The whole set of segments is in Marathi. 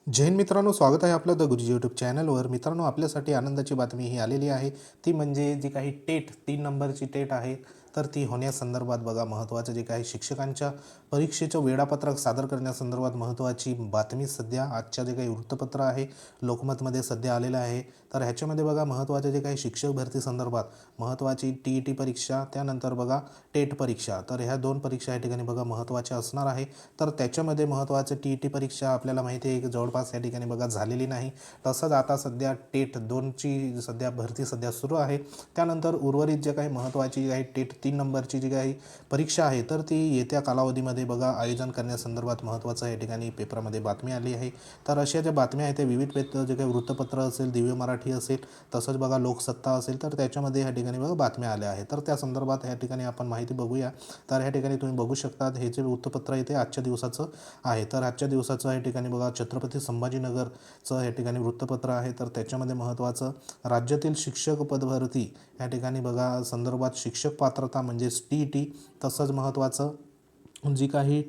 जय हिंद मित्रांनो, स्वागत आहे आपलं द गुरुजी यूट्यूब चॅनलवर. मित्रांनो, आपल्यासाठी आनंदाची बातमी ही आलेली आहे. ती म्हणजे जी काही टेट 3 नंबरची टेट आहे, तर ती होण्यासंदर्भात बघा महत्त्वाचं जे काही शिक्षकांच्या परीक्षेचं वेळापत्रक सादर करण्यासंदर्भात महत्त्वाची बातमी सध्या आजच्या जे काही वृत्तपत्र आहे लोकमतमध्ये सध्या आलेलं आहे. तर ह्याच्यामध्ये बघा महत्त्वाचे जे काही शिक्षक भरती संदर्भात महत्त्वाची TET परीक्षा, त्यानंतर बघा टेट परीक्षा, तर ह्या 2 परीक्षा या ठिकाणी बघा महत्त्वाच्या असणार आहे. तर त्याच्यामध्ये महत्त्वाचं TET परीक्षा आपल्याला माहिती आहे की जवळपास या ठिकाणी बघा झालेली नाही. तसंच आता सध्या टेट 2ची सध्या भरती सध्या सुरू आहे. त्यानंतर उर्वरित जे काही महत्त्वाची काही टेट 3 नंबरची जी काही परीक्षा आहे, तर ती येत्या कालावधीमध्ये बघा आयोजन करण्यासंदर्भात महत्त्वाचं या ठिकाणी पेपरमध्ये बातमी आली आहे. तर अशा ज्या बातम्या आहेत त्या विविध जे काही वृत्तपत्र असेल, दिव्य मराठी असेल, तसंच बघा लोकसत्ता असेल, तर त्याच्यामध्ये या ठिकाणी बघा बातम्या आल्या आहेत. तर त्या संदर्भात या ठिकाणी आपण माहिती बघूया. तर ह्या ठिकाणी तुम्ही बघू शकता हे जे वृत्तपत्र आहे ते आजच्या दिवसाचं आहे. तर आजच्या दिवसाचं या ठिकाणी बघा छत्रपती संभाजीनगरचं या ठिकाणी वृत्तपत्र आहे. तर त्याच्यामध्ये महत्त्वाचं राज्यातील शिक्षक पदभरती या ठिकाणी बघा संदर्भात शिक्षक पात्रता म्हणजेच TET, तसंच महत्त्वाचं जी काही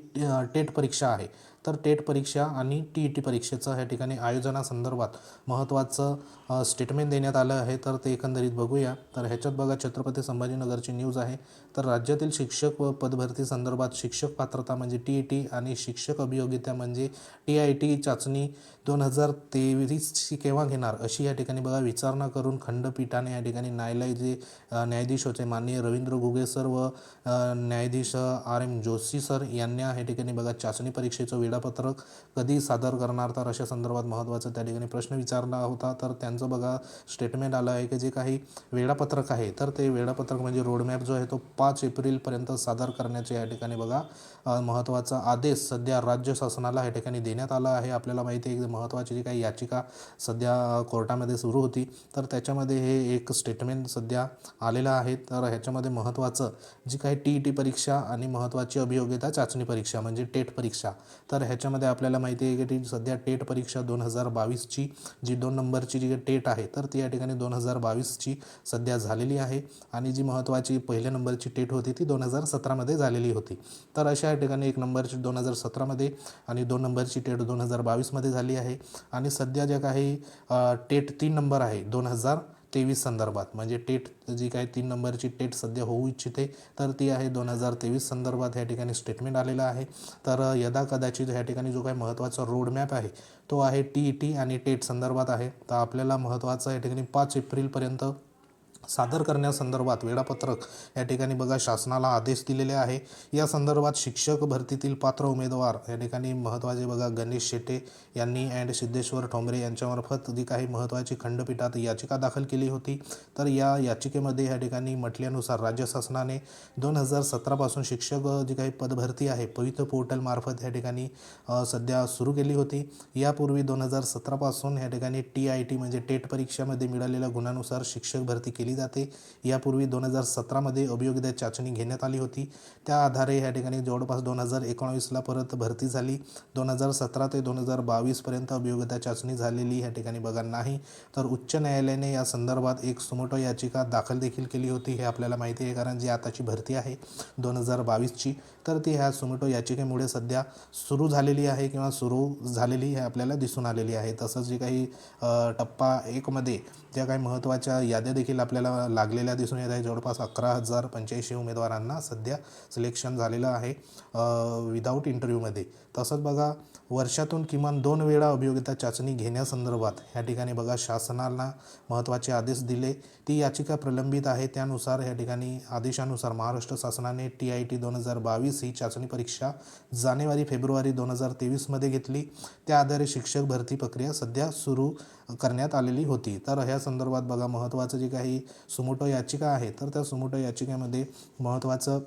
टेट परीक्षा आहे, तर टेट परीक्षा आणि TET परीक्षेचं ह्या ठिकाणी आयोजनासंदर्भात महत्त्वाचं स्टेटमेंट देण्यात आलं आहे. तर ते एकंदरीत बघूया. तर ह्याच्यात बघा छत्रपती संभाजीनगरची न्यूज आहे. तर राज्यातील शिक्षक व पदभरती संदर्भात शिक्षक पात्रता म्हणजे TET आणि शिक्षक अभियोगिता म्हणजे TIT चाचणी 2023ची केव्हा घेणार अशी या ठिकाणी बघा विचारणा करून खंडपीठाने या ठिकाणी न्यायालय जे न्यायाधीश होते माननीय रवींद्र घुगे सर व न्यायाधीश RM जोशी सर यांना या ठिकाणी बघा चाचणी परीक्षेचं वेळापत्रक कधी सादर करणार, तर अशा संदर्भात महत्त्वाचं त्या ठिकाणी प्रश्न विचारला होता. तर त्यांचं बघा स्टेटमेंट आलं आहे की जे काही वेळापत्रक आहे, तर ते वेळापत्रक म्हणजे रोडमॅप जो आहे तो 5 एप्रिलपर्यंत सादर करण्याचे या ठिकाणी बघा महत्त्वाचा आदेश सध्या राज्य शासनाला या ठिकाणी देण्यात आला आहे. आपल्याला माहिती आहे की महत्त्वाची जी काही याचिका सध्या कोर्टामध्ये सुरू होती, तर त्याच्यामध्ये हे एक स्टेटमेंट सध्या आलेलं आहे. तर ह्याच्यामध्ये महत्त्वाचं जी काही TET परीक्षा आणि महत्त्वाची अभियोग्यता चाचणी परीक्षा म्हणजे टेट परीक्षा, तर ह्याच्यामध्ये आपल्याला माहिती आहे की ती सध्या टेट परीक्षा 2022ची जी 2 नंबरची जी टेट आहे, तर ती या ठिकाणी 2022ची सध्या झालेली आहे. आणि जी महत्त्वाची 1 नंबरची टेट होती ती 2017मध्ये झालेली होती. तर अशा या ठिकाणी 1 नंबरची 2017मध्ये आणि 2 नंबरची टेट 2022मध्ये झाली आहे. आणि सध्या ज्या काही टेट 3 नंबर आहे 2023 संदर्भात म्हणजे टेट जी काही 3 नंबरची टेट सध्या होऊ इच्छिते, तर ती आहे 2023 संदर्भात या ठिकाणी स्टेटमेंट आलेलं आहे. तर कदाचित ह्या ठिकाणी जो काही महत्त्वाचा रोडमॅप आहे तो आहे TET आणि टेट संदर्भात आहे. तर आपल्याला महत्त्वाचं या ठिकाणी 5 एप्रिलपर्यंत सादर करण्यासंदर्भात वेळापत्रक या ठिकाणी बघा शासनाला आदेश दिलेले आहे. या संदर्भात शिक्षक भरतीतील पात्र उमेदवार या ठिकाणी महत्त्वाचे बघा गणेश शेटे यांनी अँड सिद्धेश्वर ठोंबरे यांच्यामार्फत जी काही महत्त्वाची खंडपीठात याचिका दाखल केली होती. तर या याचिकेमध्ये या ठिकाणी म्हटल्यानुसार राज्य शासनाने 2017पासून शिक्षक जी काही पदभरती आहे पवित्र पोर्टलमार्फत या ठिकाणी सध्या सुरू केली होती. यापूर्वी 2017पासून या ठिकाणी TIT म्हणजे टेट परीक्षामध्ये मिळालेल्या गुणानुसार शिक्षक भरती केली जाते. यापूर्वी 2017मध्ये अभियोग्यता चाचणी घेण्यात आली होती. त्या आधारे या ठिकाणी जवळपास 2019ला परत भरती झाली. 2017 ते 2022पर्यंत अभियोग्यता चाचणी झालेली या ठिकाणी बघा नाही. तर उच्च न्यायालयाने या संदर्भात एक सुमोटो याचिका दाखल देखील केली होती. हे आपल्याला माहिती आहे, कारण जी आताची भरती आहे 2022ची, तर ती ह्या सुमोटो याचिकेमुळे सध्या सुरू झालेली आहे किंवा सुरू झालेली हे आपल्याला दिसून आलेली आहे. तसंच जे काही टप्पा 1मध्ये ज्या काही महत्त्वाच्या याद्या देखील आपल्याला लागलेल्या दिसून येत आहे. जवळपास 11,085 उमेदवारांना सध्या सिलेक्शन झालेलं आहे विदाऊट इंटरव्ह्यूमध्ये. तसंच बघा वर्षातून किमान 2 वेळा अभियोग्यता चाचणी घेण्यासंदर्भात या ठिकाणी बघा शासनाला महत्त्वाचे आदेश दिले. ती याचिका प्रलंबित आहे. त्यानुसार या ठिकाणी आदेशानुसार महाराष्ट्र शासनाने TIT 2022 ही चाचणी परीक्षा जानेवारी-फेब्रुवारी 2023मध्ये घेतली. त्या आधारे शिक्षक भरती प्रक्रिया सध्या सुरू करण्यात आलेली होती. तर ह्या संदर्भात बघा महत्त्वाचं जे काही सुमोटो याचिका आहे, तर त्या सुमोटो याचिकेमध्ये महत्त्वाचं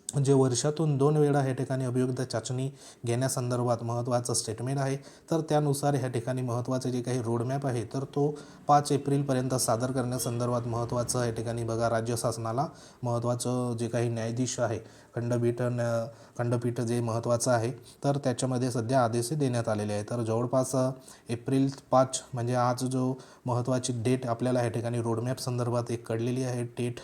म्हणजे वर्षातून 2 वेळा या ठिकाणी अभियोग्यता चाचणी घेण्यासंदर्भात महत्त्वाचं स्टेटमेंट आहे. तर त्यानुसार ह्या ठिकाणी महत्त्वाचे जे काही रोडमॅप आहे, तर तो 5 एप्रिलपर्यंत सादर करण्यासंदर्भात महत्त्वाचं या ठिकाणी बघा राज्य शासनाला महत्त्वाचं जे काही न्यायाधीश आहे खंडपीठ जे महत्त्वाचं आहे, तर त्याच्यामध्ये सध्या आदेश देण्यात आलेले आहे. तर जवळपास एप्रिल 5 म्हणजे आज जो महत्त्वाची डेट आपल्याला या ठिकाणी रोडमॅप संदर्भात एक कळलेली आहे. टेट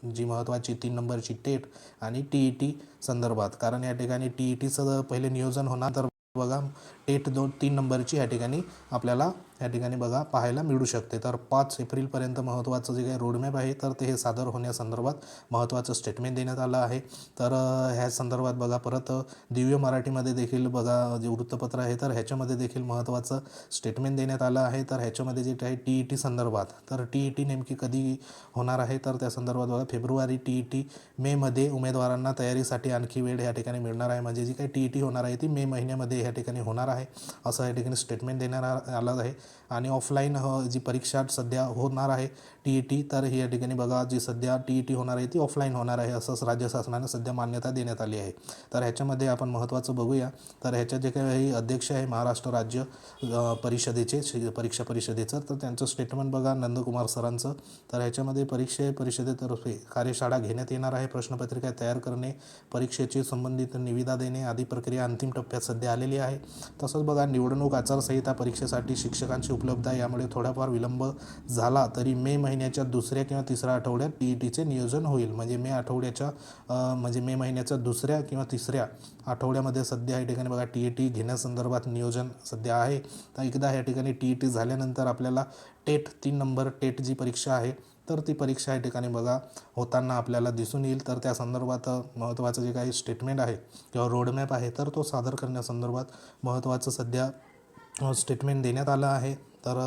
जी महत्त्वाची 3 नंबरची टेट आणि TET संदर्भात, कारण या ठिकाणी TETचं पहिले नियोजन होणार. तर बघा टेट 3 नंबरची ह्या ठिकाणी आपल्याला या ठिकाणी बघा पाहायला मिळू शकते। तर 5 एप्रिलपर्यंत महत्त्वाचं जे काही रोडमॅप आहे तर ते हे सादर होण्यासंदर्भात महत्त्वाचं स्टेटमेंट देण्यात आलं आहे। तर ह्या संदर्भात बघा परत दिव्य मराठीमध्ये देखील बघा जे वृत्तपत्र आहे तर ह्याच्यामध्ये देखील महत्त्वाचं स्टेटमेंट देण्यात आलं आहे। तर ह्याच्यामध्ये जे काही TET संदर्भात तर TET नेमकी कधी होणार आहे तर त्या संदर्भात बघा फेब्रुवारी TET मेमध्ये उमेदवारांना तयारीसाठी आणखी वेळ या ठिकाणी मिळणार आहे। म्हणजे जी काही TET होणार आहे ती मे महिन्यामध्ये या ठिकाणी होणार आहे असं या ठिकाणी स्टेटमेंट देण्यात आलं आहे। आणि ऑफलाईन जी परीक्षा सध्या होणार आहे TET तर ही या ठिकाणी बघा जी सध्या TET होणार आहे ती ऑफलाईन होणार आहे असंच राज्य शासनाने सध्या मान्यता देण्यात आली आहे। तर ह्याच्यामध्ये आपण महत्त्वाचं बघूया तर ह्याच्या जे काही अध्यक्ष आहे महाराष्ट्र राज्य परिषदेचे परीक्षा परिषदेचं तर त्यांचं स्टेटमेंट बघा नंदकुमार सरांचं। तर ह्याच्यामध्ये परिषदेतर्फे कार्यशाळा घेण्यात येणार आहे, प्रश्नपत्रिका तयार करणे, परीक्षेची संबंधित निविदा देणे आदी प्रक्रिया अंतिम टप्प्यात सध्या आलेली आहे। तसंच बघा निवडणूक आचारसंहिता परीक्षेसाठी शिक्षकांची उपलब्धता यामुळे थोडाफार विलंब झाला तरी मे महिन्याच्या दुसऱ्या किंवा तिसऱ्या आठवड्यात TETचे नियोजन होईल। म्हणजे मे महिन्याच्या दुसऱ्या किंवा तिसऱ्या आठवड्यामध्ये सध्या या ठिकाणी बघा TET घेण्यासंदर्भात नियोजन सध्या आहे। तर एकदा या ठिकाणी TET झाल्यानंतर आपल्याला टेट 3 नंबर टेट जी परीक्षा आहे तर ती परीक्षा या ठिकाणी बघा होताना आपल्याला दिसून येईल। तर त्या संदर्भात महत्त्वाचं जे काही स्टेटमेंट आहे किंवा रोडमॅप आहे तर तो सादर करण्यासंदर्भात महत्त्वाचं सध्या स्टेटमेंट देण्यात आलं आहे। तर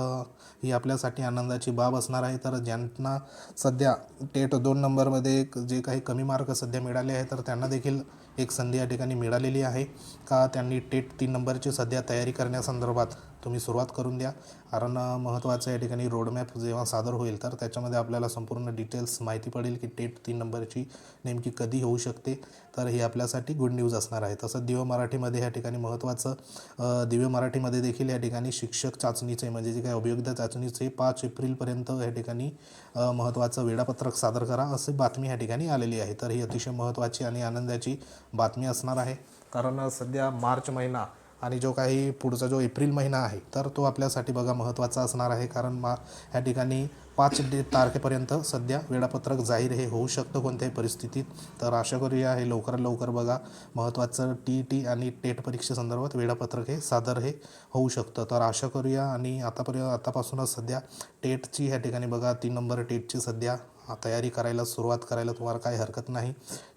ही आपल्यासाठी आनंदाची बाब असणार आहे। तर ज्यांना सध्या टेट 2 नंबरमध्ये जे काही कमी मार्क सध्या मिळाले आहे तर त्यांना देखील एक संधी या ठिकाणी मिळालेली आहे का त्यांनी टेट 3 नंबरची सध्या तयारी करण्यासंदर्भात तुम्ही सुरुवात करून द्या। कारण महत्त्वाचं या ठिकाणी रोडमॅप जेव्हा सादर होईल तर त्याच्यामध्ये आपल्याला संपूर्ण डिटेल्स माहिती पडेल की टेट 3 नंबरची नेमकी कधी होऊ शकते। तर ही आपल्यासाठी गुड न्यूज असणार आहे। तसं दिव्य मराठीमध्ये या ठिकाणी महत्त्वाचं दिव्य मराठीमध्ये देखील या ठिकाणी शिक्षक चाचणीचे म्हणजे जे काही अभियोग्यता चाचणीचे 5 एप्रिलपर्यंत या ठिकाणी महत्त्वाचं वेळापत्रक सादर करा अशी बातमी या ठिकाणी आलेली आहे। तर ही अतिशय महत्त्वाची आणि आनंदाची बातमी असणार आहे। कारण सध्या मार्च महिना आणि जो काही पुढचा जो एप्रिल महिना आहे तर तो आपल्यासाठी बघा महत्त्वाचा असणार आहे। कारण ह्या ठिकाणी 5 तारखेपर्यंत सध्या वेळापत्रक जाहीर हे होऊ शकतं कोणत्याही परिस्थितीत। तर आशा करूया हे लवकरात लवकर बघा महत्त्वाचं TET आणि टेट परीक्षेसंदर्भात वेळापत्रक हे सादर हे होऊ शकतं। तर आशा करूया आणि आतापासूनच सध्या टेटची ह्या ठिकाणी बघा 3 नंबर टेटची सध्या तयारी करायला सुरुवात करायला तुम्हाला काही हरकत नाही।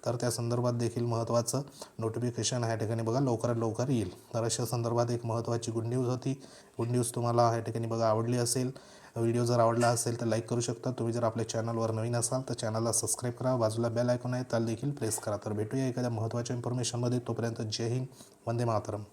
तर त्या संदर्भात देखील महत्त्वाचं नोटिफिकेशन ह्या ठिकाणी बघा लवकरात लवकर येईल। तर अशा संदर्भात एक महत्त्वाची गुड न्यूज होती। गुड न्यूज तुम्हाला ह्या ठिकाणी बघा आवडली असेल, व्हिडिओ जर आवडला असेल तर लाईक करू शकता। तुम्ही जर आपल्या चॅनलवर नवीन असाल तर चॅनलला सबस्क्राईब करा, बाजूला बेल आयकॉन आहे त्याला देखील प्रेस करा। तर भेटूया एखाद्या महत्त्वाच्या इन्फॉर्मेशनमध्ये, तोपर्यंत जय हिंद, वंदे मातरम।